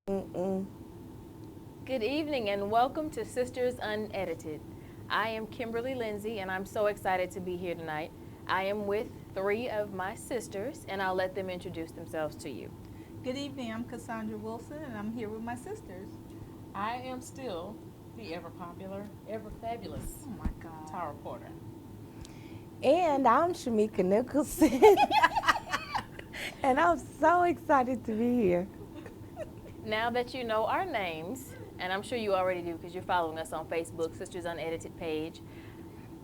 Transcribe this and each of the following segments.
Mm-mm. Good evening and welcome to Sisters Unedited. I am Kimberly Lindsay and I'm so excited to be here tonight. I am with three of my sisters and I'll let them introduce themselves to you. Good evening. I'm Cassandra Wilson, and I'm here with my sisters. I am still the ever popular, ever fabulous Oh my God. Tara Porter. And I'm Shamika Nicholson. And I'm so excited to be here. Now that you know our names, and I'm sure you already do because you're following us on Facebook, Sisters Unedited page,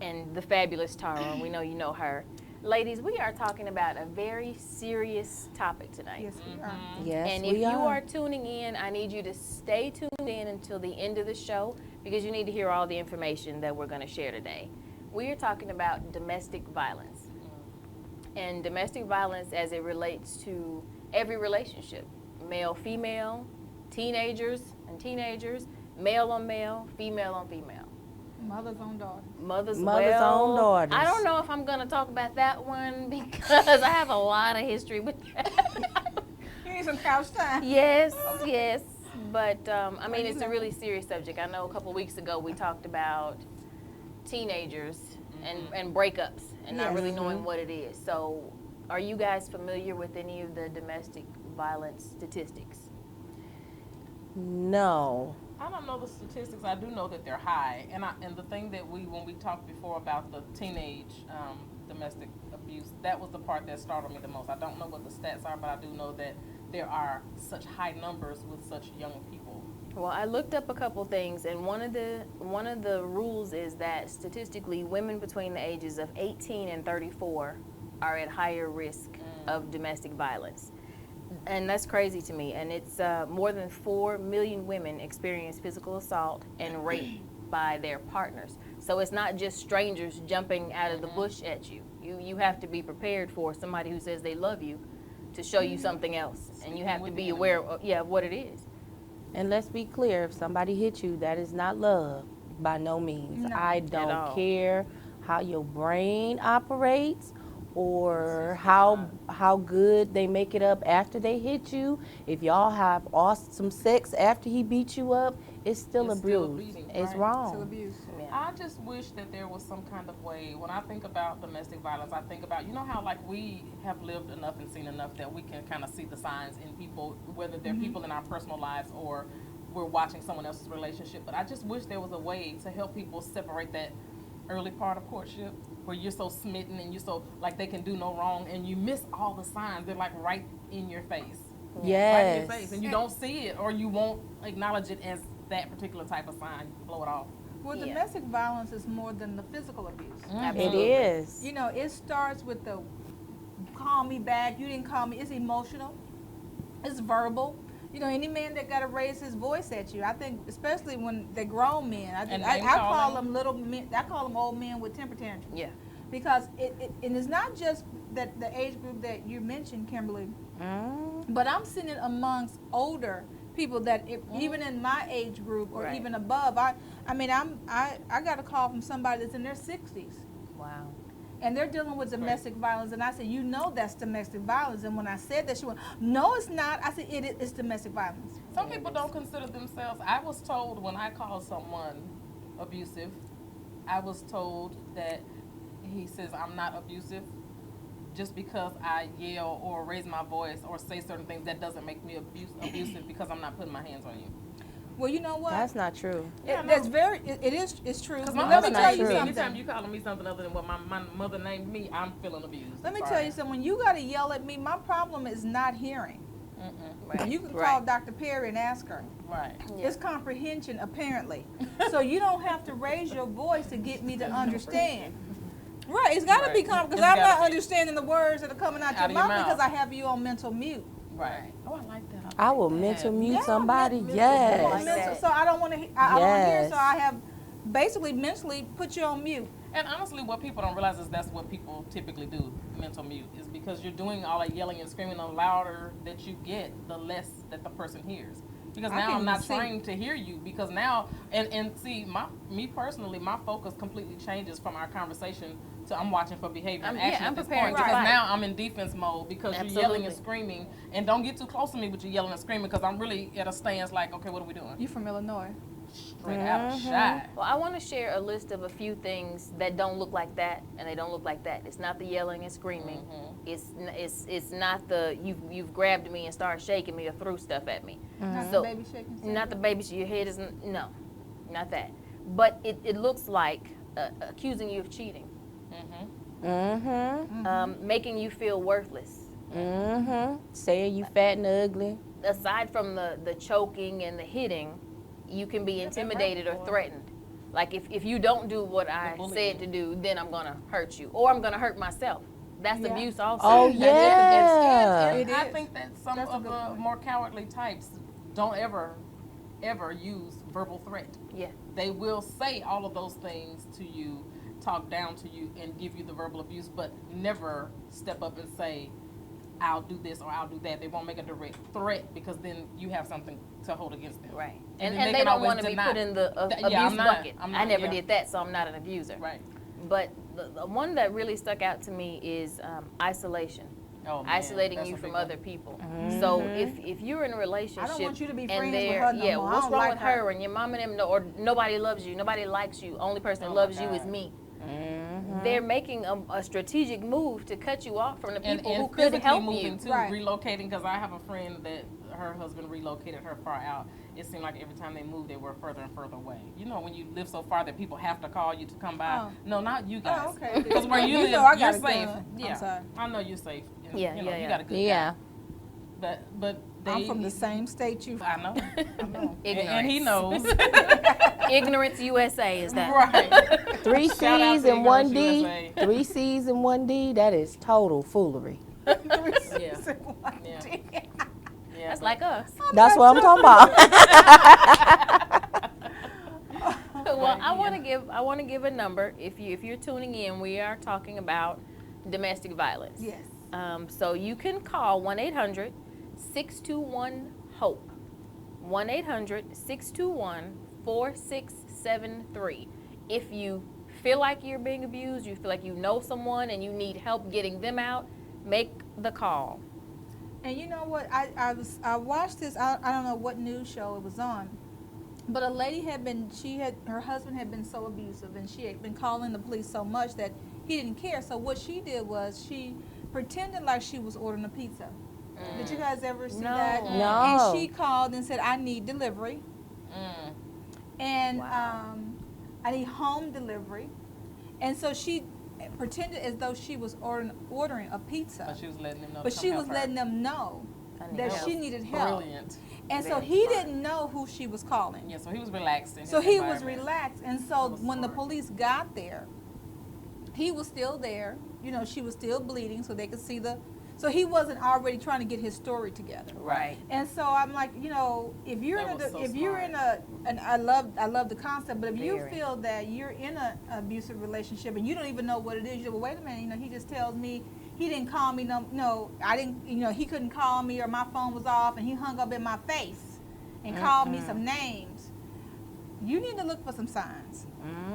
and the fabulous Tara, we know you know her. Ladies, we are talking about a very serious topic tonight. Yes, we are. Yes, And if we you are. are tuning in, I need you to stay tuned in until the end of the show because you need to hear all the information that we're going to share today. We are talking about domestic violence and domestic violence as it relates to every relationship, male, female, teenagers and teenagers, male on male, female on female. Mothers on daughters. Mothers On daughters. I don't know if I'm going to talk about that one because I have a lot of history with that. You need some couch time. Yes, yes. But I mean, it's a really serious subject. I know a couple weeks ago we talked about teenagers and breakups and not really knowing what it is. So, are you guys familiar with any of the domestic violence statistics? No. I don't know the statistics. I do know that they're high, and the thing that when we talked before about the teenage domestic abuse, that was the part that startled me the most. I don't know what the stats are, but I do know that there are such high numbers with such young people. Well, I looked up a couple things, and one of the rules is that statistically, women between the ages of 18 and 34 are at higher risk of domestic violence. And that's crazy to me. And it's more than 4 million women experience physical assault and rape by their partners. So it's not just strangers jumping out of the bush at you. You have to be prepared for somebody who says they love you to show you something else. And you have to be aware of what it is. And let's be clear, if somebody hits you, that is not love by no means. No. I At don't all. care how your brain operates or how good they make it up after they hit you. If y'all have awesome sex after he beat you up, it's still It's still abuse. abusing, It's right. wrong. Still abuse. I just wish that there was some kind of way. When I think about domestic violence, I think about, you know how like we have lived enough and seen enough that we can kind of see the signs in people, whether they're people in our personal lives or we're watching someone else's relationship. But I just wish there was a way to help people separate that early part of courtship where you're so smitten and you're so like they can do no wrong and you miss all the signs. They're like right in your face. Right in Yes. your face. And you don't see it or you won't acknowledge it as that particular type of sign. You blow it off. Well, Yeah. domestic violence is more than the physical abuse. It Absolutely. is. You know, it starts with the call me back, you didn't call me. It's emotional, it's verbal. You know, any man that got to raise his voice at you, I think, especially when they're grown men, I think And I name call calling. them little men. I call them old men with temper tantrums. Yeah. Because and it's not just that the age group that you mentioned, Kimberly, but I'm seeing it amongst older people that even in my age group or Right. even above. I mean, I got a call from somebody that's in their 60s. Wow. And they're dealing with domestic violence, and I said, you know that's domestic violence. And when I said that, she went, no, it's not. I said, it's domestic violence. Some people don't consider themselves. I was told when I called someone abusive, I was told that he says I'm not abusive just because I yell or raise my voice or say certain things. That doesn't make me abusive because I'm not putting my hands on you. Well, you know what? That's not true. Yeah, That's no. very. It's true. Because But my let mother me not tell named you me. true. something. Anytime you calling me something other than what my mother named me, I'm feeling abused. Let me Sorry. tell you something. When you got to yell at me, my problem is not hearing. Right. You can call Right. Dr. Perry and ask her. Right. Yeah. It's comprehension, apparently. So you don't have to raise your voice to get me to understand. Right, it's got to be Right. because It's I'm gotta not be. understanding the words that are coming out your Out of your mouth because mouth. I have you on mental mute. Right. Oh, I like that. I will like mental that. mute Yeah, somebody. mental- Yes. On Like mental, that. so I don't want to. I don't want to hear. Yes. So I have basically mentally put you on mute. And honestly, what people don't realize is that's what people typically do, mental mute, is because you're doing all that yelling and screaming. The louder that you get, the less that the person hears. Because I now can I'm not see. trained to hear you. Because now, and see, me personally, my focus completely changes from our conversation to I'm watching for behavior and Yeah, action I'm at this preparing point to because fight. now I'm in defense mode because you're yelling and Absolutely. screaming, and don't get too close to me with your yelling and screaming because I'm really at a stance like, okay, what are we doing? You from Illinois? Straight out of shot. Well, I want to share a list of a few things that don't look like that, and they don't look like that. It's not the yelling and screaming. It's not the you've grabbed me and started shaking me or threw stuff at me. Not So- the baby shaking. Not the baby. Your head isn't. No, not that. But it looks like accusing you of cheating, making you feel worthless. Saying you fat and ugly. Aside from the choking and the hitting, you can be intimidated or threatened. Like if you don't do what I said to do, then I'm gonna hurt you, or I'm gonna hurt myself. That's Yeah. abuse also. Oh, And yeah. It I is. think that some That's a of good the point. more cowardly types don't ever use verbal threat. Yeah. They will say all of those things to you, talk down to you, and give you the verbal abuse, but never step up and say, I'll do this or I'll do that. They won't make a direct threat because then you have something to hold against them. Right. And And, then they can don't always want to be deny. put in the Yeah, abuse I'm not. bucket. I'm I not, never yeah. did that, so I'm not an abuser. Right. But the one that really stuck out to me is isolation. Oh, man, Isolating that's you a from big one. other people. So if you're in a relationship, I don't want you to be and friends with they're- her no yeah, more. I what's don't wrong like with her. her and your mom and them, or nobody loves you, nobody likes you. Only person Oh, that my loves you is God. me. They're making a strategic move to cut you off from the people And who could physically help moving you. too, Right. relocating. Because I have a friend that her husband relocated her far out. It seemed like every time they moved, they were further and further away. You know, when you live so far that people have to call you to come by. Oh. No, not you guys. Oh, okay. Because where you You live, know I you're got a safe. gun. I'm Yeah, sorry. I know you're safe. And, Yeah, you know, yeah, you yeah. got a good Yeah. guy. But they. I'm from the same state you. I know. I know. And he Ignorance. knows. Ignorance USA is that. Right. Three Shout out C's to and one Ignorance D. USA. 3 C's and 1 D. That is total foolery. Yeah. Yeah. That's like us. That's what I'm talking about. Well, I want to give a number. If you're tuning in, we are talking about domestic violence. Yes. So you can call 1-800-621-HOPE. 1-800-621-4673. If you feel like you're being abused, you feel like you know someone and you need help getting them out, make the call. And you know what? I watched this. I don't know what news show it was on, but a lady her husband had been so abusive, and she had been calling the police so much that he didn't care. So what she did was she pretended like she was ordering a pizza. Did you guys ever see No. that? No. And she called and said, "I need delivery, and Wow. I need home delivery," and so she pretended as though she was ordering a pizza. But she was letting them know. But to she come was help her. letting them know I need that help. she needed help. Brilliant. And so Very he smart. didn't know who she was calling. Yeah, so he was relaxed. In So his he was environment. relaxed. And That so was when the smart. police got there, he was still there. You know, she was still bleeding so they could see so he wasn't already trying to get his story together. Right. And so I'm like, you know, if you're That in was so if you're in smart. and I love the concept, but if you Very. feel that you're in an abusive relationship and you don't even know what it is, you go, well, wait a minute, you know, he just tells me he didn't call me, no, I didn't, you know, he couldn't call me or my phone was off and he hung up in my face and called me some names. You need to look for some signs.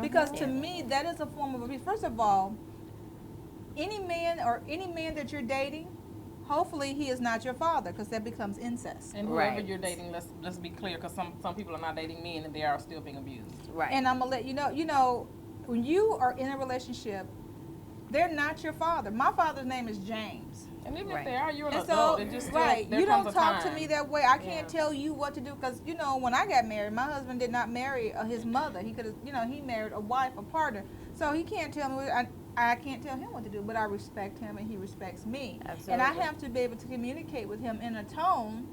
Because to me, that is a form of abuse. First of all, any man that you're dating, hopefully he is not your father, because that becomes incest. And whoever Right. you're dating, let's be clear, because some people are not dating men and they are still being abused. Right. And I'm gonna let you know, when you are in a relationship, they're not your father. My father's name is James. And even Right. if they are, you're an And adult. so, It just right, there you comes don't a talk to time. me that way. I can't Yeah. tell you what to do, because, you know, when I got married, my husband did not marry his mother. He could have, you know, he married a wife, a partner. So he can't tell me, I can't tell him what to do, but I respect him and he respects me. Absolutely. And I have to be able to communicate with him in a tone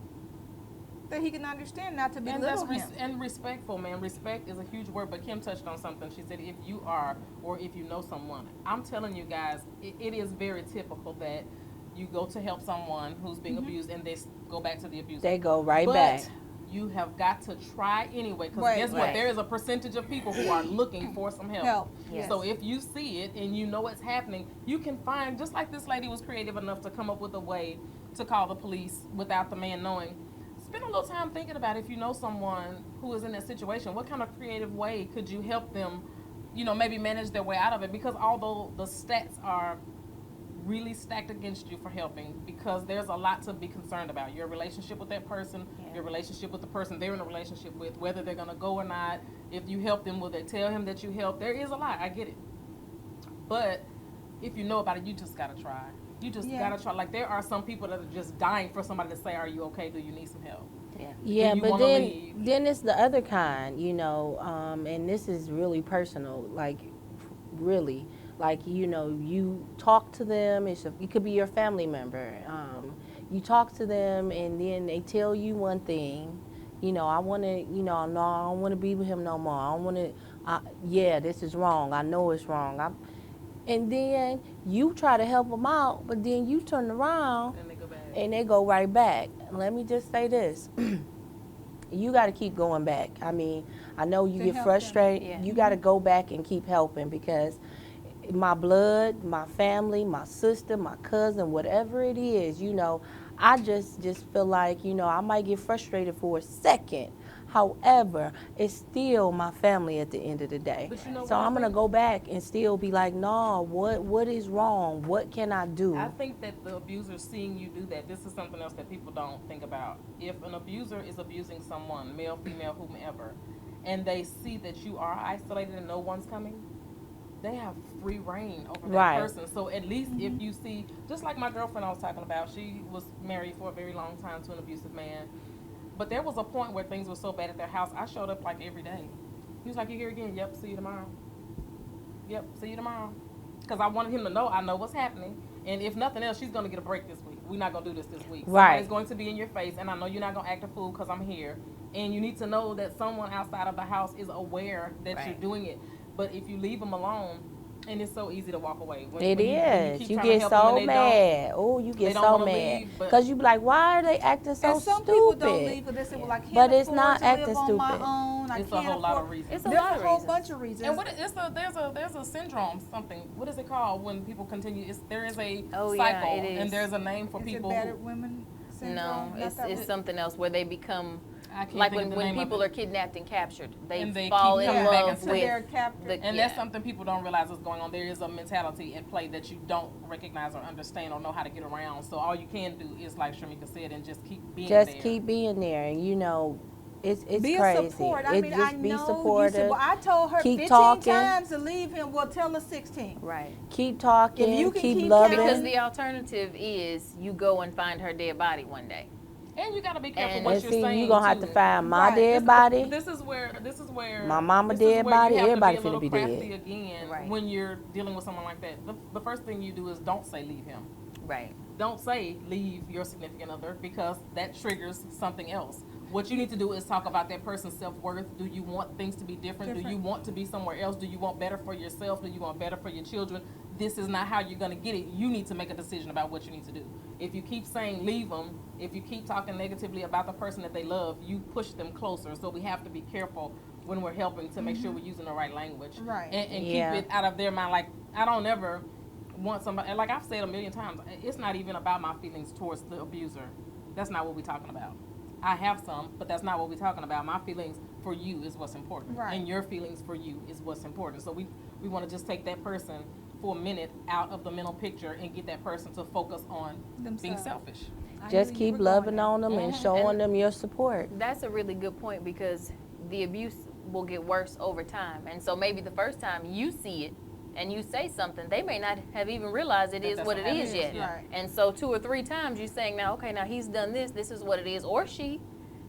that he can understand, not to And belittle that's him. and respectful, man. Respect is a huge word, but Kim touched on something. She said, if you are or if you know someone, I'm telling you guys, it is very typical that you go to help someone who's being abused and they go back to the abuser. They go right but back. you have got to try anyway, because Right. guess what? Right. There is a percentage of people who are looking for some help. Yes. So if you see it and you know what's happening, you can find, just like this lady was creative enough to come up with a way to call the police without the man knowing. Spend a little time thinking about, if you know someone who is in that situation, what kind of creative way could you help them maybe manage their way out of it, because although the stats are really stacked against you for helping, because there's a lot to be concerned about. Your relationship with that person, your relationship with the person they're in a relationship with, whether they're going to go or not. If you help them, will they tell him that you helped? There is a lot. I get it. But if you know about it, you just got to try. You just got to try. Like, there are some people that are just dying for somebody to say, are you okay? Do you need some help? Yeah, Do you but wanna then leave? then it's the other kind, and this is really personal, like really, like you talk to them. It could be your family member. You talk to them, and then they tell you one thing. I want to, no, I don't want to be with him no more. I don't want to. Yeah, this is wrong. I know it's wrong. And then you try to help them out, but then you turn around And they go back. and they go right back. Let me just say this. You got to keep going back. I mean, I know you To get help frustrated. them. Yeah. You got to go back and keep helping, because my blood, my family, my sister, my cousin, whatever it is, I just feel like, I might get frustrated for a second. However, it's still my family at the end of the day. But you know So what, I I'm going to think- go back and still be like, no, what is wrong? What can I do? I think that the abuser seeing you do that, this is something else that people don't think about. If an abuser is abusing someone, male, female, whomever, and they see that you are isolated and no one's coming, they have free reign over that Right. person. So at least if you see, just like my girlfriend I was talking about, she was married for a very long time to an abusive man. But there was a point where things were so bad at their house, I showed up like every day. He was like, you here again? Yep, see you tomorrow. Yep, see you tomorrow. Because I wanted him to know I know what's happening. And if nothing else, she's going to get a break this week. We're not going to do this week. Right. Somebody's going to be in your face, and I know you're not going to act a fool because I'm here. And you need to know that someone outside of the house is aware that you're Right. doing it. But if you leave them alone, and it's so easy to walk away. When It is. keep You trying to get help them so and they mad. Oh, you they get don't so wanna mad. leave, but- Because you be like, why are they acting so And some stupid? people don't leave because they say, well, I can't But it's afford not to live acting on my stupid. own. I It's a can't whole lot of afford- reasons. It's a There's lot a of whole reasons. bunch of reasons. And there's a syndrome, something. What is it called when people continue? There is a Oh, yeah, cycle, it is. and there's a name for Is people. it battered women syndrome? No, Not it's that it's one? something else where they become I can't like think of the when name of people it. are kidnapped and captured, they And they fall keep in coming back love into So they're with captured. the And that's something people don't realize is going on. There is a mentality at play that you don't recognize or understand or know how to get around. So all you can do is, like Shamika said, and just keep being Just there. keep being there. And, it's Be crazy. a support. I It mean, just I be know supportive. you. I told her Keep 15 talking. times to leave him. Well, tell her 16. right. Keep talking. If you can keep keep loving. Because the alternative is you go and find her dead body one day. And you got to be careful And what And you're see, saying. you're going to have to too. find my Right. dead body. This is where My mama this is dead where body, you have everybody to be a finna be little dead. crafty again Right. when you're dealing with someone like that. The first thing you do is don't say leave him. Right. Don't say leave your significant other, because that triggers something else. What you need to do is talk about that person's self-worth. Do you want things to be different? Do you want to be somewhere else? Do you want better for yourself? Do you want better for your children? This is not how you're going to get it. You need to make a decision about what you need to do. If you keep saying leave them, if you keep talking negatively about the person that they love, you push them closer. So we have to be careful when we're helping to make sure we're using the right language. Right. And Yeah. keep it out of their mind. Like, I don't ever want somebody, and like I've said a million times, it's not even about my feelings towards the abuser. That's not what we're talking about. I have some, but that's not what we're talking about. My feelings for you is what's important. Right. And your feelings for you is what's important. So we want to just take that person for a minute out of the mental picture and get that person to focus on being Themselves. selfish. I Just knew you keep were going loving there. on them and showing And- them your support. That's a really good point because the abuse will get worse over time. And so maybe the first time you see it and you say something, they may not have even realized it is That's what it what is happens, yet. yeah. Right. And so 2 or 3 times you're saying now, okay, now he's done this, this is what it is, or she.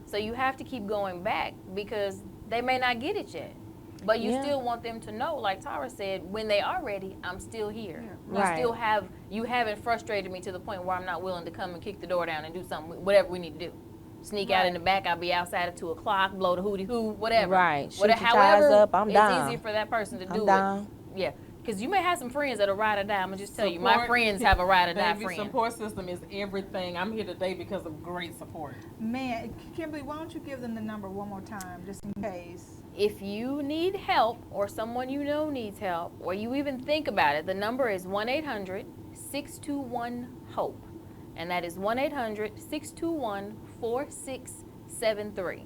So you have to keep going back because they may not get it yet. But you Yeah. still want them to know, like Tara said, when they are ready, I'm still here. You Right. still have, you haven't frustrated me to the point where I'm not willing to come and kick the door down and do something, whatever we need to do. Sneak out in the back, I'll be outside at 2 o'clock, blow the hootie hoo, whatever. Right. Shoot Whatever, your tires however, up, I'm it's down. easy for that person to do I'm down. it. Yeah. Because you may have some friends that are ride or die. I'm going to just tell you, my Support- friends have a ride or die Baby, friend. support system is everything. I'm here today because of great support. Man, Kimberly, why don't you give them the number one more time, just in case? If you need help or someone you know needs help or you even think about it, the number is 1-800-621-HOPE. And that is 1-800-621-4673.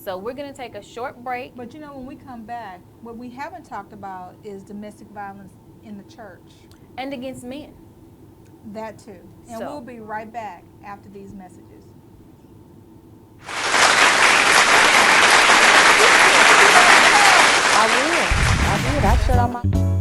So we're going to take a short break. But when we come back, what we haven't talked about is domestic violence in the church. And against men. That too. And So- we'll be right back after these messages. I will. I shut on my.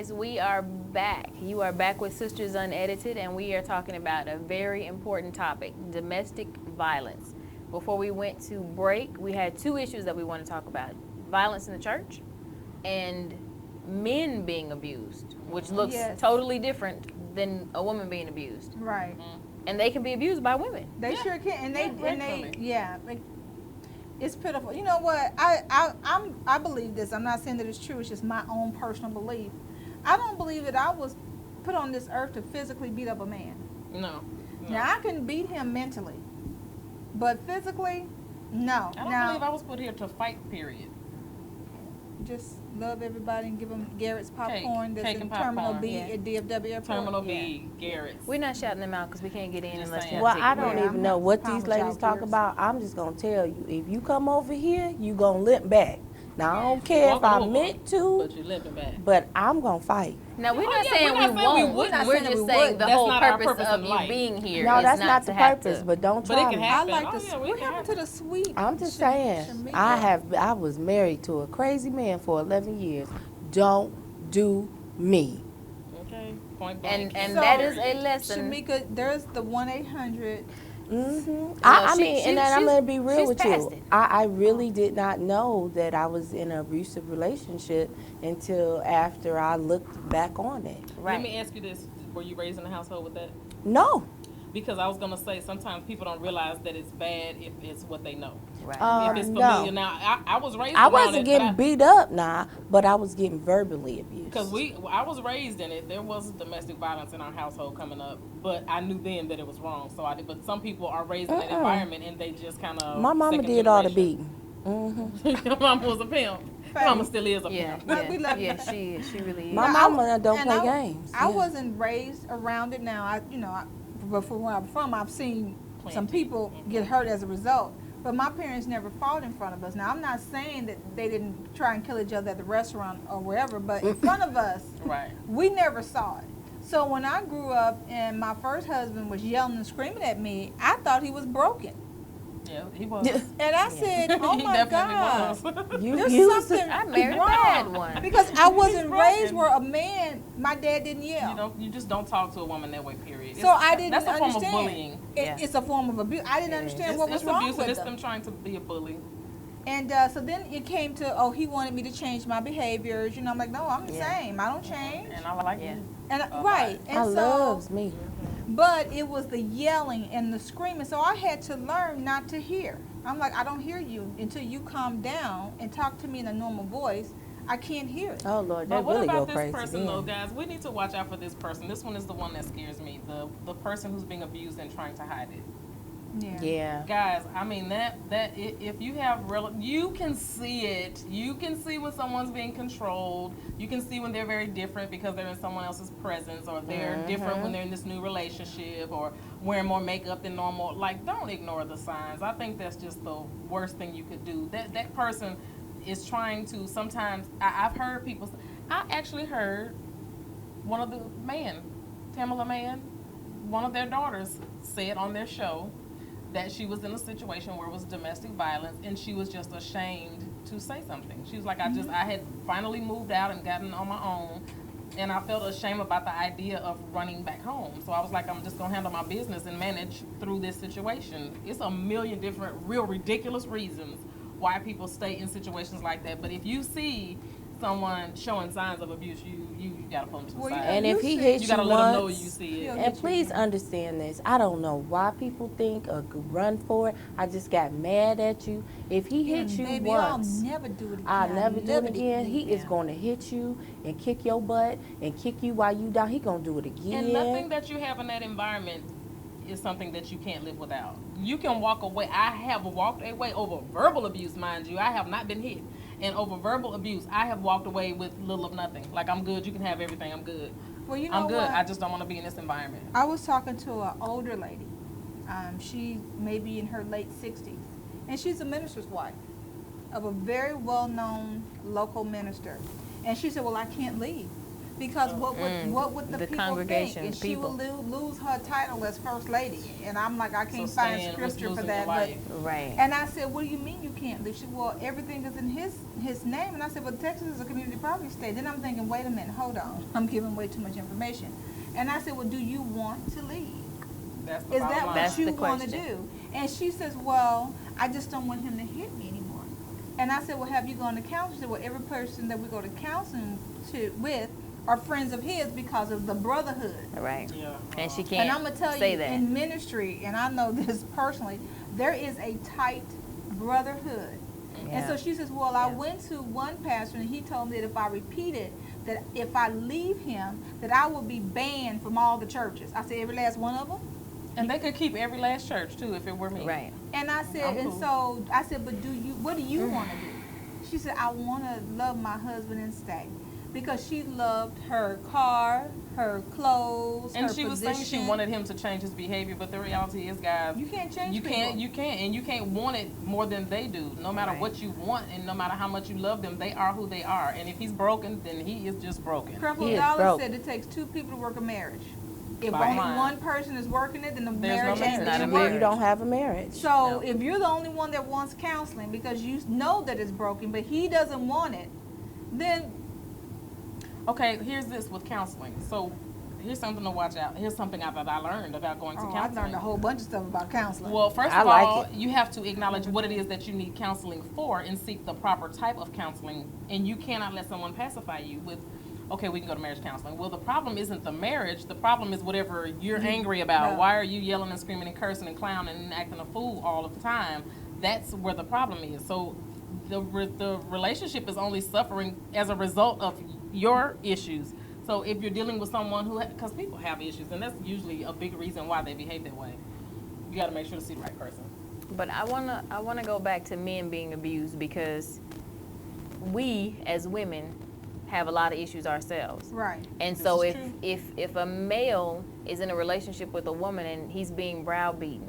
guys, we are back. You are back with Sisters Unedited, and we are talking about a very important topic, domestic violence. Before we went to break, we had two issues that we want to talk about: violence in the church and men being abused, which looks Yes. totally different than a woman being abused. Right. And they can be abused by women. They sure can, and they regularly. it's pitiful. You know what? I believe this. I'm not saying that it's true. It's just my own personal belief. I don't believe that I was put on this earth to physically beat up a man. No. Now I can beat him mentally, but physically, no. I don't now, believe I was put here to fight, period. just love everybody and give them Garrett's popcorn. Cake That's in and Terminal popcorn. B Yeah. at DFW Airport. Terminal B, Garrett's. We're not shouting them out because we can't get in Just unless saying. you Well, have I to don't Yeah, even I'm know not what fine these with ladies y'all talk peers. about. I'm just gonna tell you, if you come over here, you gonna limp back. Now I don't care if Walking I over, meant to, But you're limping back. but I'm gonna fight. Now, we're Oh, not yeah, saying we're we not saying we won't. wouldn't. We're We're not just saying saying we the would. whole That's not our purpose purpose of in you life. being here No, is that's not not to the have purpose. to. But don't But it try can me. I happen. like Oh, the. yeah, we What can happened to the sweet? I'm just saying, Shamika? I was married to a crazy man for 11 years. Don't do me. Okay, point blank. And So, that is a lesson. Shamika, there's the 1-800. I she- mean, she- and then I'm she's- gonna be real she's with past you. it. I really did not know that I was in an abusive relationship until after I looked back on it. Right. Let me ask you this: were you raised in a household with that? No. Because I was gonna say sometimes people don't realize that it's bad if it's what they know. Right. If it's No. familiar. Now I was raised. I around wasn't it, getting beat up, nah, but I was getting verbally abused. Because I was raised in it. There was domestic violence in our household coming up, but I knew then that it was wrong. So I did. But some people are raised in that environment and they just kind of. My mama did all the beating. Mm-hmm. Your mama was a pimp. Your mama still is a Yeah, pimp. But we love yeah, you. she really is. My Now, mama don't and play I- games. I Yeah. wasn't raised around it. Now, but from where I'm from, I've seen some people get hurt as a result. But my parents never fought in front of us. Now, I'm not saying that they didn't try and kill each other at the restaurant or wherever, but in front of us, Right. we never saw it. So when I grew up and my first husband was yelling and screaming at me, I thought he was broken. Yeah, he was. And I said, oh he my definitely God. was. You There's used something I married a wrong. bad one. Because I wasn't broken. raised where a man, my dad didn't yell. You just don't talk to a woman that way. Period. So I didn't That's a form understand. of bullying. Yeah. It's a form of abuse. I didn't understand what was It's wrong abusive. with It's them. them trying to be a bully. And so then it came to, oh, he wanted me to change my behaviors. I'm like, no, I'm the Yeah. same. I don't change. And I like Yeah. you. And lot. right. And I so, loves me. but it was the yelling and the screaming. So I had to learn not to hear. I'm like, I don't hear you until you calm down and talk to me in a normal voice. I can't hear it. Oh Lord, that But what really go about this crazy. person then. though, guys? We need to watch out for this person. This one is the one that scares me. The person who's being abused and trying to hide it. Yeah. Guys, I mean if you have you can see it. You can see when someone's being controlled. You can see when they're very different because they're in someone else's presence, or they're different when they're in this new relationship, or wearing more makeup than normal. Like, don't ignore the signs. I think that's just the worst thing you could do. That person is trying to. Sometimes I've heard people. I actually heard one of the Tamala Man, one of their daughters said on their show that she was in a situation where it was domestic violence and she was just ashamed to say something. She was like, I had finally moved out and gotten on my own, and I felt ashamed about the idea of running back home. So I was like, I'm just gonna handle my business and manage through this situation. It's a million different real ridiculous reasons why people stay in situations like that. But if you see someone showing signs of abuse, you gotta pull them to the Well, side. And if he You hits You you gotta let them know once, you see it. Yeah. and please understand this, I don't know why people think or could run for it. I just got mad at you. If he hits you Baby, once, I'll never do it again. I'll never do it again. He is Yeah. going to hit you and kick your butt and kick you while you down. He gonna do it again. And nothing that you have in that environment is something that you can't live without. You can walk away. I have walked away over verbal abuse, mind you. I have not been hit. And over verbal abuse, I have walked away with little of nothing. Like, I'm good. You can have everything. I'm good. Well, you know I'm good. what? I just don't want to be in this environment. I was talking to an older lady. She may be in her late 60s. And she's a minister's wife of a very well-known local minister. And she said, well, I can't leave Because what would the The people congregation, think? And the she will lose her title as first lady. And I'm like, I can't find staying, scripture for losing that. your But life. Right. and I said, what do you mean you can't leave? She said, well, everything is in his name. And I said, well, Texas is a community property state. Then I'm thinking, wait a minute, hold on. I'm giving way too much information. And I said, well, do you want to leave? That's the Is bottom that line. what That's you the want to question. do? And she says, well, I just don't want him to hit me anymore. And I said, well, have you gone to counseling? She said, well, every person that we go to counseling with are friends of his because of the brotherhood. Right. Yeah. And she And can't I'm going to tell say you, that. in ministry, and I know this personally, there is a tight brotherhood. And so Yeah. she says, well, I Yeah. went to one pastor, and he told me that if I repeated, that if I leave him, that I will be banned from all the churches. I said, every last one of them? And they could keep every last church too if it were me. Right. And I said, I'm and cool. so I said, but what do you want to do? She said, I want to love my husband and stay. Because she loved her car, her clothes, And her she was position. saying she wanted him to change his behavior, but the reality is, guys, You can't change you can't, people. and you can't want it more than they do. No matter Right. what you want, and no matter how much you love them, they are who they are. And if he's broken, then he is just broken. Creflo He is Dollar broke. said it takes two people to work a marriage. If Bottom only line. one person is working it, then the There's no marriage marriage. ain't Not a gonna marriage. work. You don't have a marriage. So No. if you're the only one that wants counseling because you know that it's broken, but he doesn't want it, then Okay, here's this with counseling. So here's something to watch out. Here's something that I learned about going to I counseling. learned a whole bunch of stuff about counseling. Well, first I of like all, it. you have to acknowledge what it is that you need counseling for and seek the proper type of counseling. And you cannot let someone pacify you with, okay, we can go to marriage counseling. Well, the problem isn't the marriage. The problem is whatever you're angry about. Yeah. Why are you yelling and screaming and cursing and clowning and acting a fool all of the time? That's where the problem is. So the relationship is only suffering as a result of your issues. So if you're dealing with someone who, because people have issues, and that's usually a big reason why they behave that way, you got to make sure to see the right person. But I wanna go back to men being abused because we as women have a lot of issues ourselves. right. And This so is if a male is in a relationship with a woman and he's being browbeaten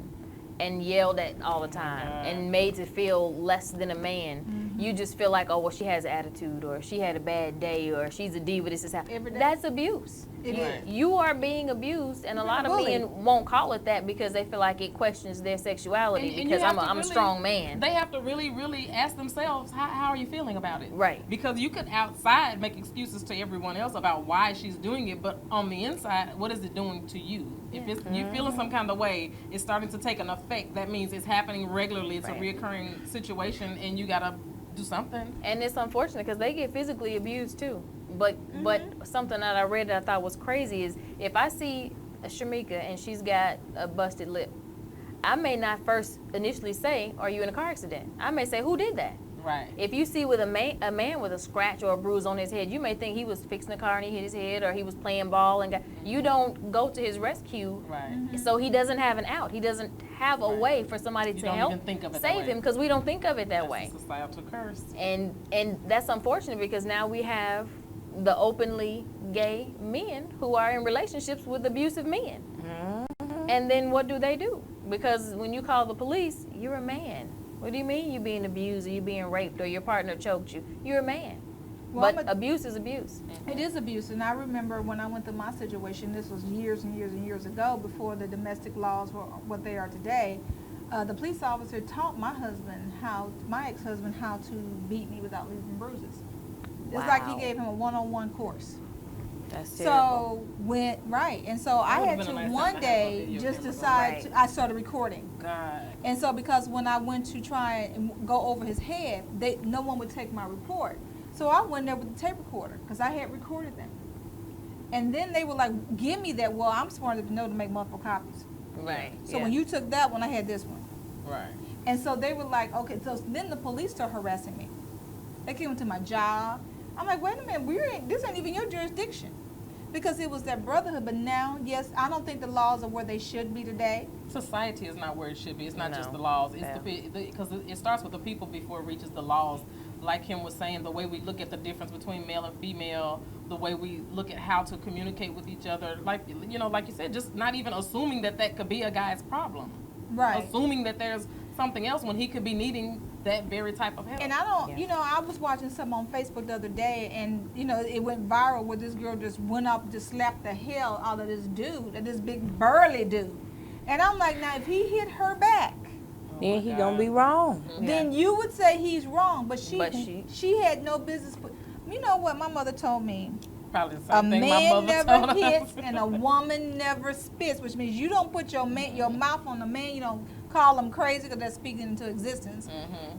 and yelled at all the time God. and made to feel less than a man, you just feel like, oh well, she has attitude or she had a bad day or she's a diva. This is how. Every day. That's abuse. It Right. is. You are being abused, and a You're lot of bullied. men won't call it that because they feel like it questions their sexuality And you because have I'm to a really- strong man. They have to really, really ask themselves, how are you feeling about it? Right. Because you could outside make excuses to everyone else about why she's doing it, but on the inside, what is it doing to you? If it's you feeling some kind of way, it's starting to take an effect. That means it's happening regularly. It's Right. a reoccurring situation, and you gotta do something. And it's unfortunate because they get physically abused too. But something that I read that I thought was crazy is if I see a Shamika and she's got a busted lip, I may not first initially say, "Are you in a car accident?" I may say, "Who did that?" Right. If you see with a man with a scratch or a bruise on his head, you may think he was fixing the car and he hit his head, or he was playing ball and got. You don't go to his rescue, Right. so he doesn't have an out. He doesn't have a Right. way for somebody You to don't help even think of it that save way. him because we don't think of it that That's way. a societal curse. And that's unfortunate because now we have the openly gay men who are in relationships with abusive men. And then what do? Because when you call the police, you're a man. What do you mean you being abused or you being raped or your partner choked you? You're a man. Well, But abuse is abuse. It is abuse, and I remember when I went through my situation, this was years and years and years ago, before the domestic laws were what they are today. The police officer taught my ex-husband, how to beat me without leaving bruises. It's like he Wow. gave him a one-on-one course. That's terrible. And so I would've had been to a nice time one to have day a video just camera decide going. I started recording. God. And so because when I went to try and go over his head, no one would take my report. So I went there with the tape recorder because I had recorded them. And then they were like, give me that. Well, I'm smart enough to know to make multiple copies. Right. So yeah. when you took that one, I had this one. Right. And so they were like, okay. So then the police started harassing me. They came into my job. I'm like, wait a minute, this ain't even your jurisdiction. Because it was that brotherhood. But now, yes, I don't think the laws are where they should be today. Society is not where it should be. It's not No. just the laws. It's Yeah. because it starts with the people before it reaches the laws. Like him was saying, the way we look at the difference between male and female, the way we look at how to communicate with each other, like you said, just not even assuming that could be a guy's problem. Right. Assuming that there's something else when he could be needing that very type of help. And I don't, Yeah. I was watching something on Facebook the other day, and it went viral where this girl just went up, just slapped the hell out of this dude, this big burly dude. And I'm like, now if he hit her back, Then he gonna be wrong. then you would say he's wrong. But But she had no business. You know what my mother told me? Probably the A same thing my man mother never told hits us. and a woman never spits, which means you don't put your mouth on the man. You don't call him crazy because that's speaking into existence.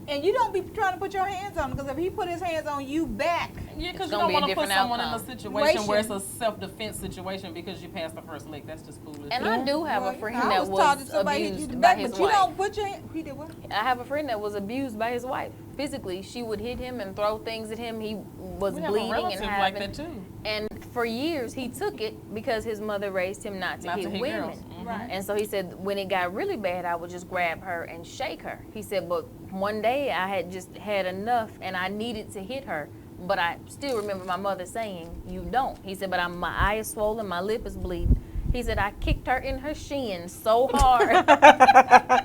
And you don't be trying to put your hands on him, because if he put his hands on you back, Yeah, because It's you gonna don't be a want to put different someone in a outcome. situation where it's a self-defense situation because you passed the first lick. That's just foolish. And I do have a well, friend I that was taught that was somebody hit you abused in the by back, his but you wife. don't put your hand. He did what? I have a friend that was abused by his wife. Physically, she would hit him and throw things at him. He was we have a bleeding and relative having. like that too. And for years, he took it because his mother raised him not to Not hit to hit women. girls. Right. And so he said, when it got really bad, I would just grab her and shake her. He said, but one day I had just had enough and I needed to hit her. But I still remember my mother saying, you don't. He said, but my eye is swollen, my lip is bleeding. He said, I kicked her in her shin so hard.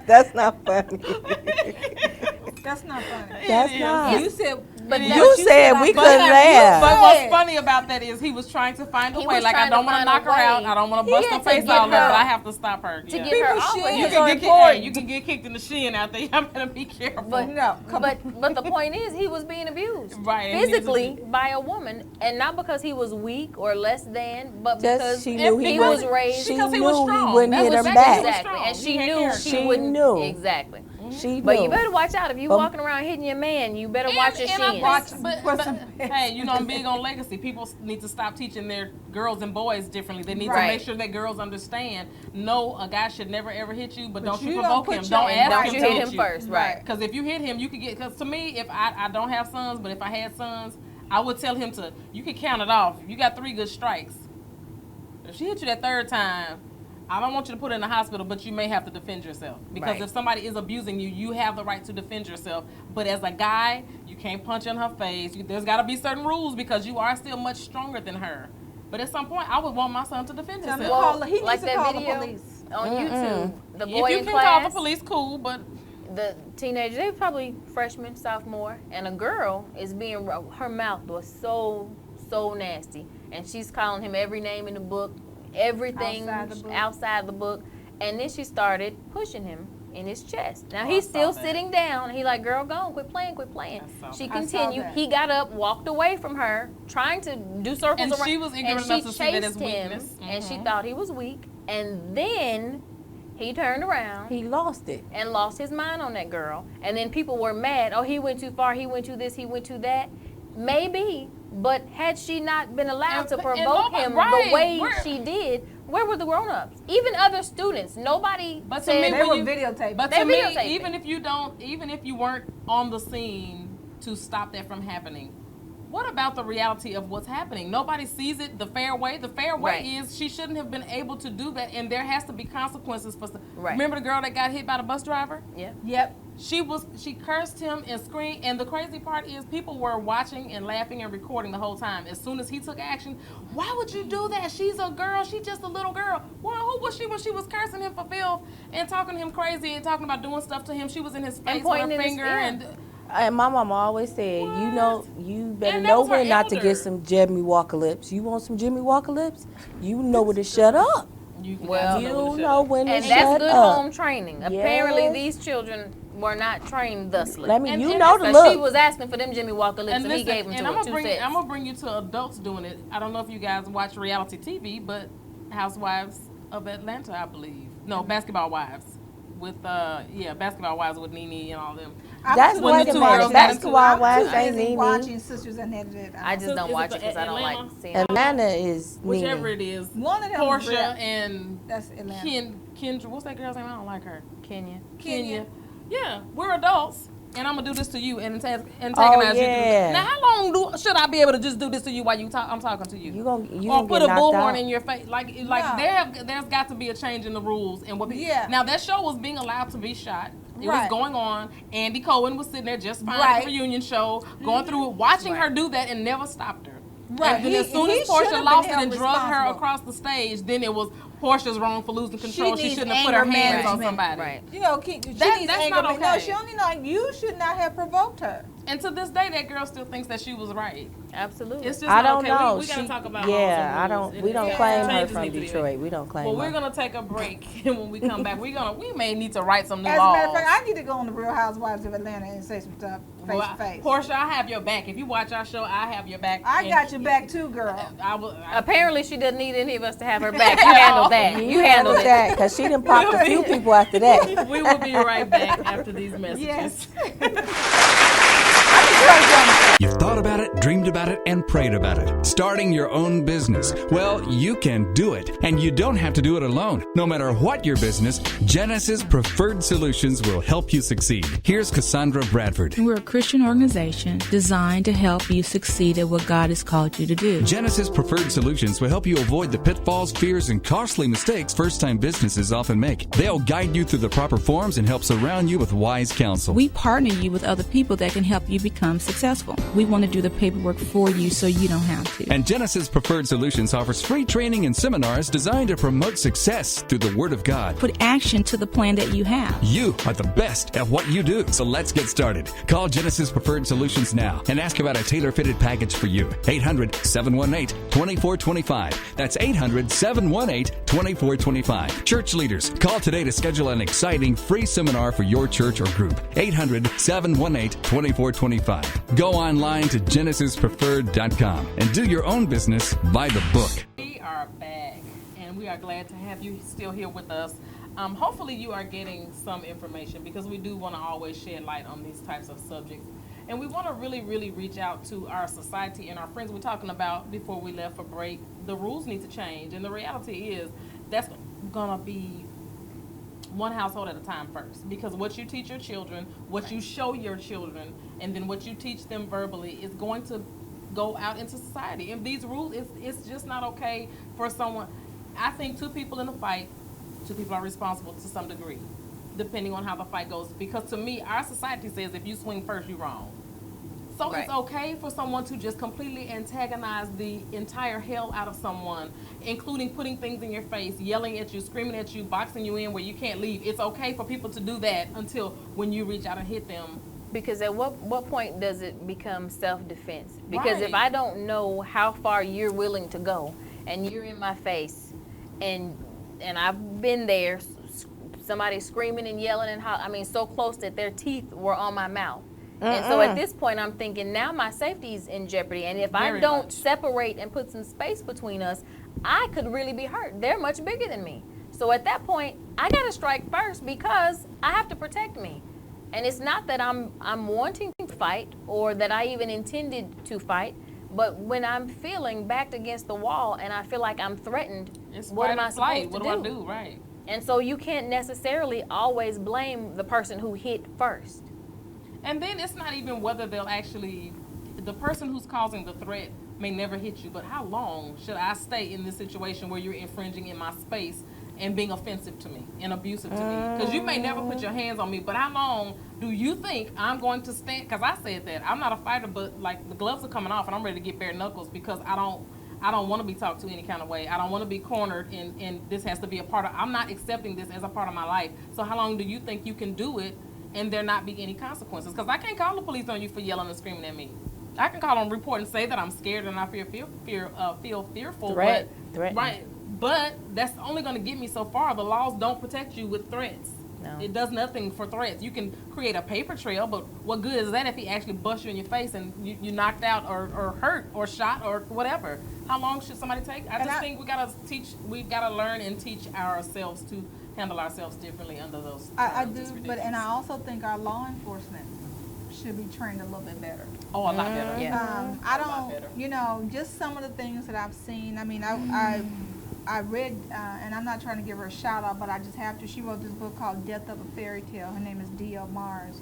That's not funny. That's not funny. That's is. not. You said, But You said we But couldn't laugh. But what's Said. funny about that is he was trying to find a He way. was Like, I trying don't to want to find a knock her out. way. I don't want He to bust had her to face get all over, but her- I have to stop her. to Yeah. get her People off should. of You You him. can can, report. you can get kicked in the shin out there. I'm gonna be careful. But no, come on. But the point is, he was being abused Right, and he needs to physically be- by a woman, and not because he was weak or less than, but Just because she knew he he was wasn't- raised. She Because he knew was he strong. wouldn't That hit was him exactly- back. Exactly, and she He had knew character. she She wouldn't. knew. Exactly. She But knew. you better watch out if you But- walking around hitting your man. You better watch your And I shins. Watch- think- Put but, some- hey, you know, I'm big on legacy. People need to stop teaching their girls and boys differently. They need to Right. make sure that girls understand. No, a guy should never ever hit you, but don't you you don't provoke put him. your- Don't and ask Don't him you to hit hit him you. first, right? Because if you hit him, you could get. Because to me, if I don't have sons, but if I had sons, I would tell him to. You can count it off. You got 3 good strikes. If she hit you that 3rd time, I don't want you to put her in the hospital, but you may have to defend yourself. Because Right. if somebody is abusing you, you have the right to defend yourself. But as a guy, you can't punch in her face. There's got to be certain rules because you are still much stronger than her. But at some point, I would want my son to defend Tell him himself. to call- he needs like to that call the video police. on YouTube, the If boy you in can class, call the police, cool, but the teenager, they were probably freshman, sophomore, and a girl is being, her mouth was so nasty, and she's calling him every name in the book, everything outside the book, and then she started pushing him in his chest. Now he's I saw still that. sitting down. He like, girl, go on, quit playing. I saw She that. I saw continued. that. He got up, walked away from her, trying to do circles And around. she was ignorant and enough she to see that as chased him, weakness. and she Mhm. thought he was weak, and then he turned around He lost it. and lost his mind on that girl. And then people were mad. Oh, he went too far. He went to this. He went to that. Maybe, but had she not been allowed to And provoke nobody- him right, the way where- she did, where were the grown-ups? Even other students. Nobody But to said. me, They when were you- videotaping. But They to me, videotaped even if you weren't on the scene to stop that from happening, what about the reality of what's happening? Nobody sees it the fair way. The fair way Right. is she shouldn't have been able to do that, and there has to be consequences for. Right. Remember the girl that got hit by the bus driver? Yeah. Yep. She cursed him and screamed, and the crazy part is people were watching and laughing and recording the whole time. As soon as he took action, why would you do that? She's a girl. She's just a little girl. Well, who was she when she was cursing him for filth and talking to him crazy and talking about doing stuff to him? She was in his face with pointing her in his finger ear. and And my mama always said, you better And that know was her when not to elder. get some Jimmy Walker lips. You want some Jimmy Walker lips? You know when to shut up. you can Well, absolutely You shut know up. when to And shut that's good up. home training. Apparently, Yes. these children were not trained thusly. Let me, And- you and know that's the So she look. was asking for them Jimmy Walker lips, and, he listen, gave them to and her. I'm Two gonna sets. I'm gonna bring you to adults doing it. I don't know if you guys watch reality TV, but Housewives of Atlanta, I believe. No, Basketball Wives with Basketball Wives with Nene and all them. That's when wait the a two minute. girls That's got into why it. wives I'm ain't busy Nene. watching Sisters Unedited. I just So don't is watch it it because I don't like Atlanta? seeing it. Atlanta is Whichever Nene. it is. One of them. Portia rap. and That's Atlanta. Kendra. What's that girl's name? I don't like her. Kenya. Kenya. Yeah, we're adults, and I'm gonna do this to you and antagonize you. yeah. Now, how long should I be able to just do this to you while I'm talking to you? You gonna or put a get knocked bullhorn out. in your face, like No. there's got to be a change in the rules and what. Yeah. Now that show was being allowed to be shot. It was Right. going on. Andy Cohen was sitting there just fine Right. at the reunion show, going through it, watching Right. her do that, and never stopped her. Right. And then as soon as Portia lost it and drug her across the stage, then it was Portia's wrong for losing control. She shouldn't have put her hands on somebody. Right. You know, she needs anger. Not okay. No, she only know you should not have provoked her. And to this day, that girl still thinks that she was right. Absolutely. It's just I not don't okay. know. We gotta talk about yeah, laws I and rules. don't. We don't Yeah. claim her Changes from need to be Detroit. made. We don't claim Well, her. we're gonna take a break, and when we come back, we may need to write some new As a laws. matter of fact, I need to go on the Real Housewives of Atlanta and say some stuff face to face. Portia, I have your back. If you watch our show, I have your back. I got your back too, girl. Apparently, she doesn't need any of us to have her back. You handled that. You handled it. that because she done popped a few people after that. We will be right back after these messages. Yes. You've thought about it, dreamed about it, and prayed about it. Starting your own business. Well, you can do it, and you don't have to do it alone. No matter what your business, Genesis Preferred Solutions will help you succeed. Here's Cassandra Bradford. We're a Christian organization designed to help you succeed at what God has called you to do. Genesis Preferred Solutions will help you avoid the pitfalls, fears, and costly mistakes first-time businesses often make. They'll guide you through the proper forms and help surround you with wise counsel. We partner you with other people that can help you become successful. We want to do the paperwork for you so you don't have to. And Genesis Preferred Solutions offers free training and seminars designed to promote success through the Word of God. Put action to the plan that you have. You are the best at what you do. So let's get started. Call Genesis Preferred Solutions now and ask about a tailor-fitted package for you. 800-718-2425. That's 800-718-2425. Church leaders, call today to schedule an exciting free seminar for your church or group. 800-718-2425. Go online to genesispreferred.com and do your own business by the book. We are back, and we are glad to have you still here with us. Hopefully you are getting some information, because we do want to always shed light on these types of subjects. And we want to really, really reach out to our society and our friends. We're talking about, before we left for break, the rules need to change. And the reality is that's going to be one household at a time first, because what you teach your children, what you show your children, and then what you teach them verbally is going to go out into society. And these rules, it's just not okay for someone. I think two people in a fight, two people are responsible to some degree, depending on how the fight goes. Because to me, our society says if you swing first, you're wrong. So It's okay for someone to just completely antagonize the entire hell out of someone, including putting things in your face, yelling at you, screaming at you, boxing you in where you can't leave. It's okay for people to do that until when you reach out and hit them. Because at what point does it become self-defense? Because if Right. I don't know how far you're willing to go, and you're in my face, and I've been there, somebody screaming and yelling and so close that their teeth were on my mouth. And so at this point, I'm thinking, now my safety is in jeopardy. And if I don't separate and put some space between us, I could really be hurt. They're much bigger than me. So at that point, I got to strike first, because I have to protect me. And it's not that I'm wanting to fight or that I even intended to fight, but when I'm feeling backed against the wall and I feel like I'm threatened, what am I supposed to do? What do I do? Right. And so you can't necessarily always blame the person who hit first. And then it's not even whether they'll actually, the person who's causing the threat may never hit you, but how long should I stay in this situation where you're infringing in my space and being offensive to me and abusive to me? Because you may never put your hands on me, but how long do you think I'm going to stand? Because I said that I'm not a fighter, but like the gloves are coming off and I'm ready to get bare knuckles, because I don't want to be talked to any kind of way. I don't want to be cornered, and this has to be a part of, I'm not accepting this as a part of my life. So how long do you think you can do it and there not be any consequences? Because I can't call the police on you for yelling and screaming at me. I can call on report and say that I'm scared and I feel fearful. Threat. Right. But that's only going to get me so far. The laws don't protect you with threats. No. It does nothing for threats. You can create a paper trail, but what good is that if he actually busts you in your face and you knocked out or hurt or shot or whatever? How long should somebody take? I think we gotta learn and teach ourselves to handle ourselves differently under those I terms. do, It's and ridiculous. I also think our law enforcement should be trained a little bit better. Oh, a lot better. Yeah. I A lot don't, better. just some of the things that I've seen. I mean, I read, and I'm not trying to give her a shout out, but I just have to. She wrote this book called Death of a Fairy Tale. Her name is D.L. Mars.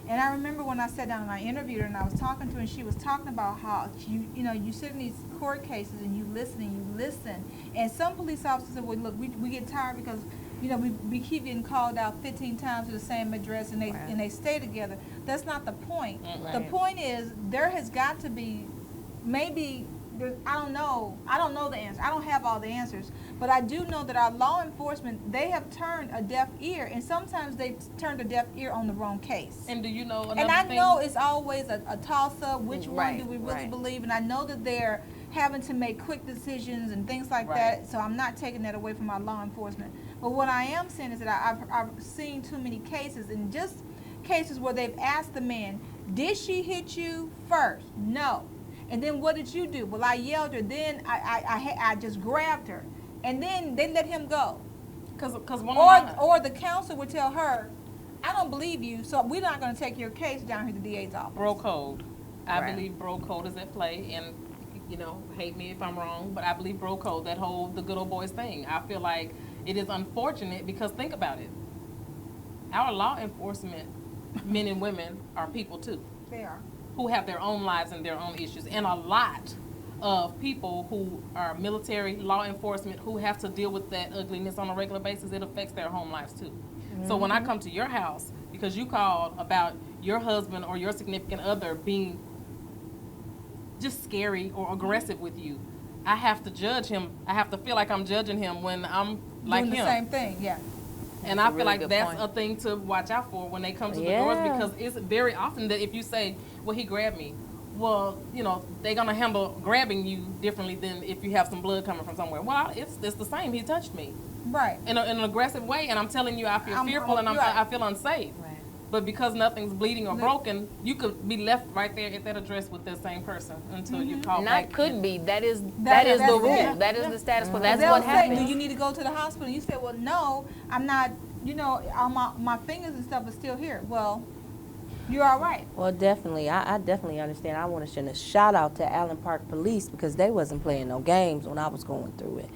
And I remember when I sat down and I interviewed her and I was talking to her, and she was talking about how you sit in these court cases and you listen. And some police officers said, well, look, we get tired because we keep getting called out 15 times to the same address, and they stay together. That's not the point. Right. The point is there has got to be maybe I don't know. I don't know the answer. I don't have all the answers, but I do know that our law enforcement, they have turned a deaf ear, and sometimes they turned a deaf ear on the wrong case. And do you know another And I thing? know it's always a toss-up. Which one Right, do we really right. believe? And I know that they're having to make quick decisions and things like Right. that. So I'm not taking that away from our law enforcement. But what I am saying is that I've seen too many cases, and just cases where they've asked the man, "Did she hit you first?" No. And then what did you do? Well, I yelled her. Then I just grabbed her, and then they let him go. Because one of my, Or the counselor would tell her, "I don't believe you, so we're not going to take your case down here to the DA's office." bro code. I Right. believe bro code is at play, and hate me if I'm wrong, but I believe bro code, that whole the good old boys thing. I feel like it is unfortunate because think about it. Our law enforcement men and women are people too, They are. who have their own lives and their own issues, and a lot of people who are military, law enforcement, who have to deal with that ugliness on a regular basis. It affects their home lives too. So when I come to your house because you called about your husband or your significant other being just scary or aggressive with you, I have to judge him. I have to feel like I'm judging him when I'm like Doing him. the same thing, yeah. And That's I a feel really like good that's point. a thing to watch out for when they come to the Yeah. doors, because it's very often that if you say, well, he grabbed me, well, they're going to handle grabbing you differently than if you have some blood coming from somewhere. Well, it's the same. He touched me Right. in an aggressive way, and I'm telling you I feel fearful and you're right. I feel unsafe. Right. But because nothing's bleeding or Look. broken, you could be left right there at that address with that same person until you call back. Not could be. That is That- the that's rule. it. That is the status quo. That's They'll what say, happens. "Do you need to go to the hospital?" You say, "Well, no, I'm not. All my fingers and stuff are still here." Well, you're all right. Well, definitely. I definitely understand. I want to send a shout out to Allen Park Police because they wasn't playing no games when I was going through it.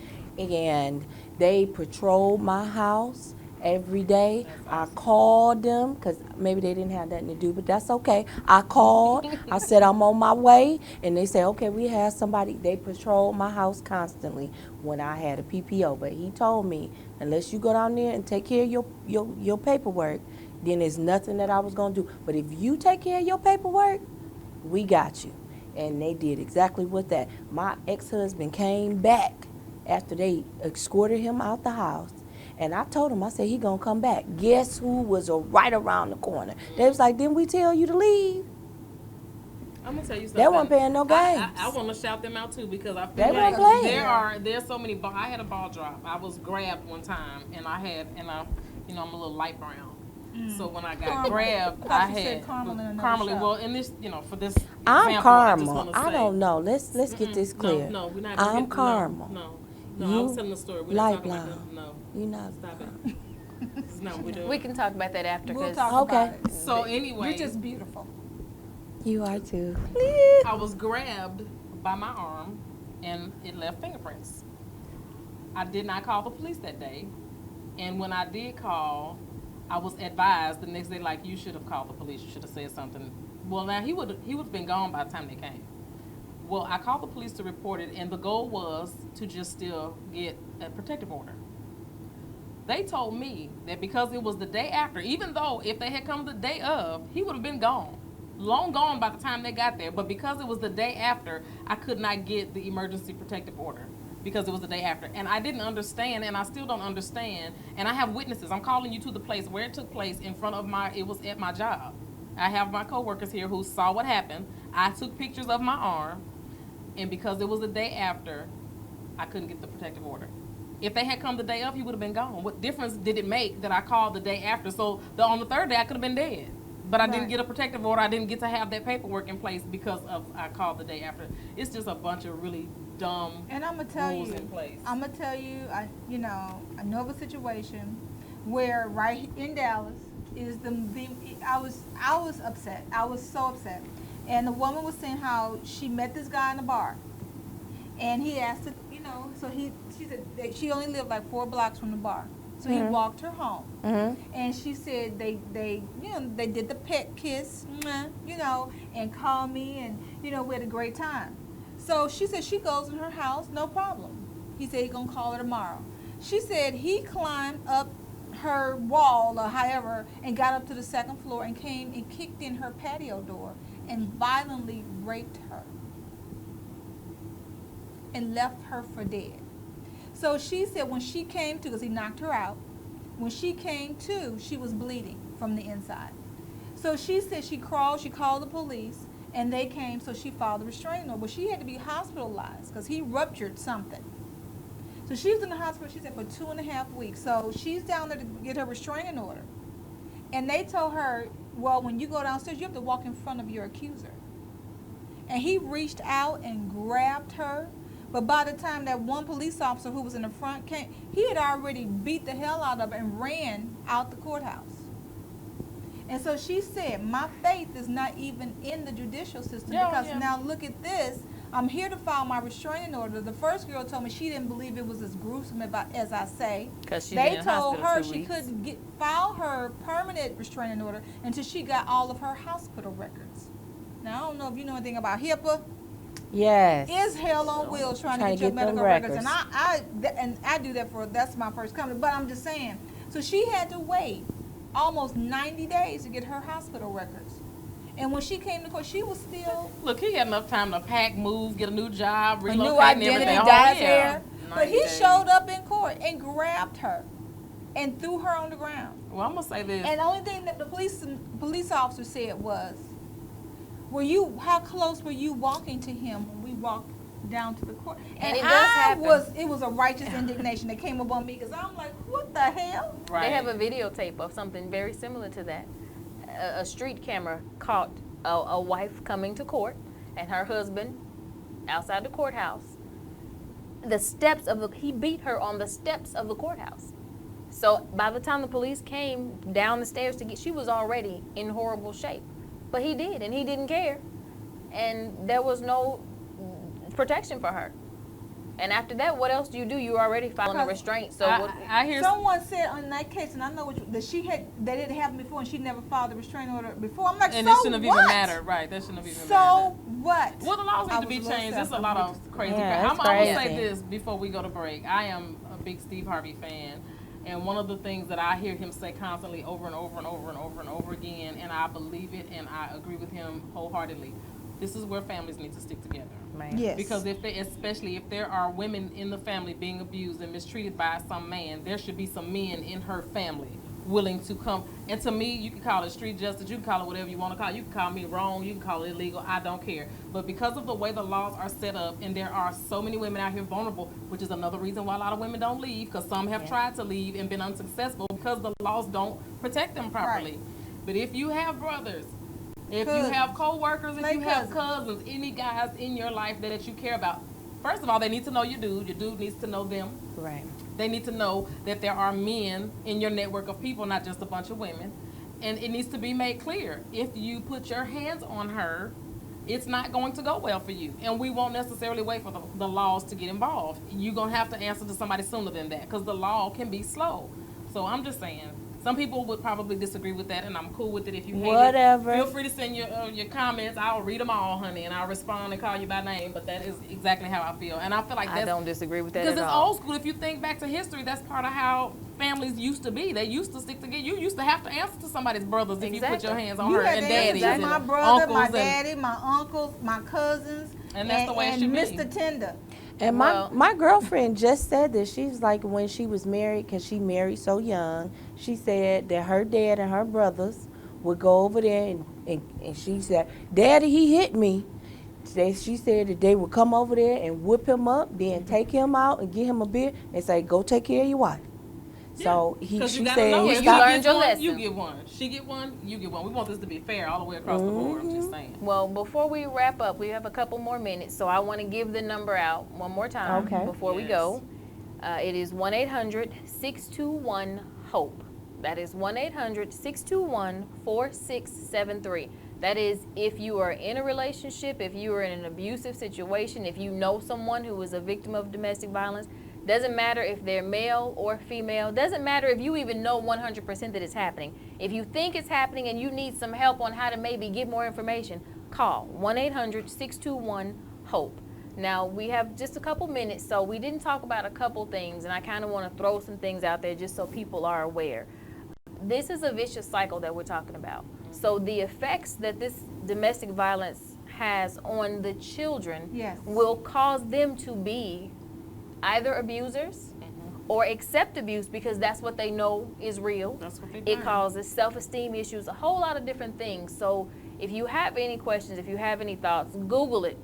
And they patrolled my house every day. I called them because maybe they didn't have nothing to do, but that's okay. I called. I said I'm on my way. And they said, okay, we have somebody. They patrolled my house constantly when I had a PPO. But he told me, unless you go down there and take care of your paperwork, then there's nothing that I was going to do. But if you take care of your paperwork, we got you. And they did exactly what that. My ex-husband came back after they escorted him out the house. And I told him, I said, he going to come back. Guess who was right around the corner? They was like, didn't we tell you to leave? I'm gonna tell you something. They weren't playing no games. I want to shout them out too because I They feel weren't like playing. there's so many. I had a ball drop. I was grabbed one time, and I'm a little light brown. So when I got Caramel. grabbed, I thought I you said had caramel in another caramel. shot. Well, in this, for this I'm example, I just caramel. wanna I say, don't know. Let's get this clear. No, we're not. I'm no, caramel. No, I You was telling the story. We're light not talking about brown. them. No, You know. stop it. No, we don't. We can talk about that after. We'll 'cause talk Okay. about it. So anyway, You're just beautiful. You are too. I was grabbed by my arm, and it left fingerprints. I did not call the police that day, and when I did call, I was advised the next day, like, you should have called the police. You should have said something. Well, now he would have been gone by the time they came. Well, I called the police to report it, and the goal was to just still get a protective order. They told me that because it was the day after, even though if they had come the day of, he would have been gone. Long gone by the time they got there. But because it was the day after, I could not get the emergency protective order because it was the day after. And I didn't understand, and I still don't understand. And I have witnesses. I'm calling you to the place where it took place it was at my job. I have my coworkers here who saw what happened. I took pictures of my arm, and because it was the day after, I couldn't get the protective order. If they had come the day of, he would have been gone. What difference did it make that I called the day after? So on the third day, I could have been dead. But I didn't Right. get a protective order. I didn't get to have that paperwork in place because I called the day after. It's just a bunch of really dumb And I'm gonna tell rules you, in place. I know of a situation where right in Dallas is I was upset. I was so upset. And the woman was saying how she met this guy in the bar, and he asked her, she said that she only lived like 4 blocks from the bar, so he walked her home. And she said they did the pet kiss, and called me, and we had a great time. So she said she goes in her house, no problem. He said he's gonna call her tomorrow. She said he climbed up her wall or however and got up to the 2nd floor and came and kicked in her patio door and violently raped her. and left her for dead. So she said when she came to, because he knocked her out, when she came to, she was bleeding from the inside. So she said she crawled, she called the police, and they came, so she filed a restraining order. But she had to be hospitalized because he ruptured something. So she was in the hospital, she said, for 2.5 weeks. So she's down there to get her restraining order. And they told her, well, when you go downstairs, you have to walk in front of your accuser. And he reached out and grabbed her. But by the time that one police officer who was in the front came, he had already beat the hell out of her and ran out the courthouse. And so she said, my faith is not even in the judicial system because now look at this. I'm here to file my restraining order. The first girl told me she didn't believe it was as gruesome as I say. Because they told her she couldn't file her permanent restraining order until she got all of her hospital records. Now, I don't know if you know anything about HIPAA. Yes. Is hell on wheels trying to get your medical records. And I do that that's my first company. But I'm just saying. So she had to wait almost 90 days to get her hospital records. And when she came to court, she was still... Look, he had enough time to pack, move, get a new job, relocate, a new identity, dyed hair. But he showed up in court and grabbed her and threw her on the ground. Well, I'm going to say this. And the only thing that the police officer said was, how close were you walking to him when we walked down to the court? And it does happen. It was a righteous indignation that came upon me because I'm like, what the hell? Right. They have a videotape of something very similar to that. A street camera caught a wife coming to court and her husband outside the courthouse. He beat her on the steps of the courthouse. So by the time the police came down the stairs she was already in horrible shape. But he did, and he didn't care. And there was no protection for her. And after that, what else do? You already filing a restraint. So I hear someone said on that case, and I know that it happened before, and she never filed a restraining order before. I'm like, and so it shouldn't have what? even mattered, right? That shouldn't have even mattered. So what? Well, the laws need to be changed. There's a lot of crazy. Yeah, I'm going to say this before we go to break. I am a big Steve Harvey fan. And one of the things that I hear him say constantly over and over and over and over and over again, and I believe it and I agree with him wholeheartedly, this is where families need to stick together. Man. Yes. Because especially if there are women in the family being abused and mistreated by some man, there should be some men in her family willing to come. And to me, you can call it street justice, you can call it whatever you want to call it. You can call me wrong, you can call it illegal, I don't care. But because of the way the laws are set up, and there are so many women out here vulnerable, which is another reason why a lot of women don't leave, because some have tried to leave and been unsuccessful because the laws don't protect them properly. Right. But if you have brothers, if you have co-workers, if you have cousins, any guys in your life that you care about, first of all, they need to know your dude needs to know them. Right. They need to know that there are men in your network of people, not just a bunch of women. And it needs to be made clear, if you put your hands on her, it's not going to go well for you. And we won't necessarily wait for the laws to get involved. You're going to have to answer to somebody sooner than that, because the law can be slow. So I'm just saying, some people would probably disagree with that, and I'm cool with it if you hate Whatever. it. Feel free to send your comments. I'll read them all, honey, and I'll respond and call you by name. But that is exactly how I feel. And I feel like I don't disagree with that at all. Because it's old school. If you think back to history, that's part of how families used to be. They used to stick together. You used to have to answer to somebody's brothers if you put your hands on her, and daddies and my brother, uncles my daddy, my uncles, my cousins, and that's the way it should be. Mr. Tender. And my girlfriend just said this. She's like, when she was married, because she married so young, she said that her dad and her brothers would go over there, and she said, Daddy, he hit me. She said that they would come over there and whip him up, then take him out and give him a beer and say, go take care of your wife. So she said, you learned your lesson. You get one. She get one. You get one. We want this to be fair all the way across the board. I'm just saying. Well, before we wrap up, we have a couple more minutes, so I want to give the number out one more time before we go. It is 1-800-621-HOPE. That is 1-800-621-4673. That is if you are in a relationship, if you are in an abusive situation, if you know someone who is a victim of domestic violence. Doesn't matter if they're male or female. Doesn't matter if you even know 100% that it's happening. If you think it's happening and you need some help on how to maybe get more information, call 1-800-621-HOPE. Now, we have just a couple minutes, so we didn't talk about a couple things, and I kind of want to throw some things out there just so people are aware. This is a vicious cycle that we're talking about. So the effects that this domestic violence has on the children Yes. will cause them to be either abusers or accept abuse because that's what they know is real. That's what they It think. causes self-esteem issues, a whole lot of different things. So if you have any questions, if you have any thoughts, Google it.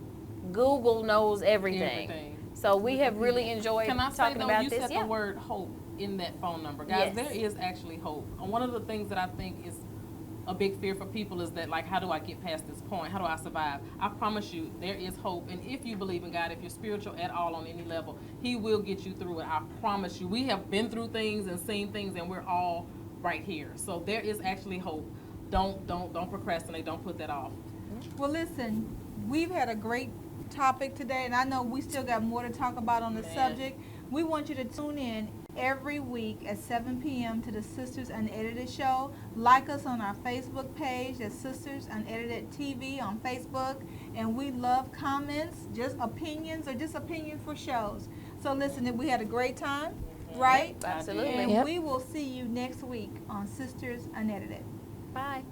Google knows everything. So we have really enjoyed Can I say talking though, about you this. said the word hope in that phone number. Guys, Yes. there is actually hope. And one of the things that I think is a big fear for people is that, like, how do I get past this point? How do I survive? I promise you, there is hope. And if you believe in God, if you're spiritual at all on any level, He will get you through it. I promise you. We have been through things and seen things, and we're all right here. So there is actually hope. Don't procrastinate. Don't put that off. Well, listen, we've had a great topic today, and I know we still got more to talk about on the subject. We want you to tune in every week at 7 p.m. to the Sisters Unedited show. Like us on our Facebook page, that's Sisters Unedited TV on Facebook. And we love comments, just opinions, or just opinions for shows. So listen, we had a great time, right? Absolutely. And Yep. we will see you next week on Sisters Unedited. Bye.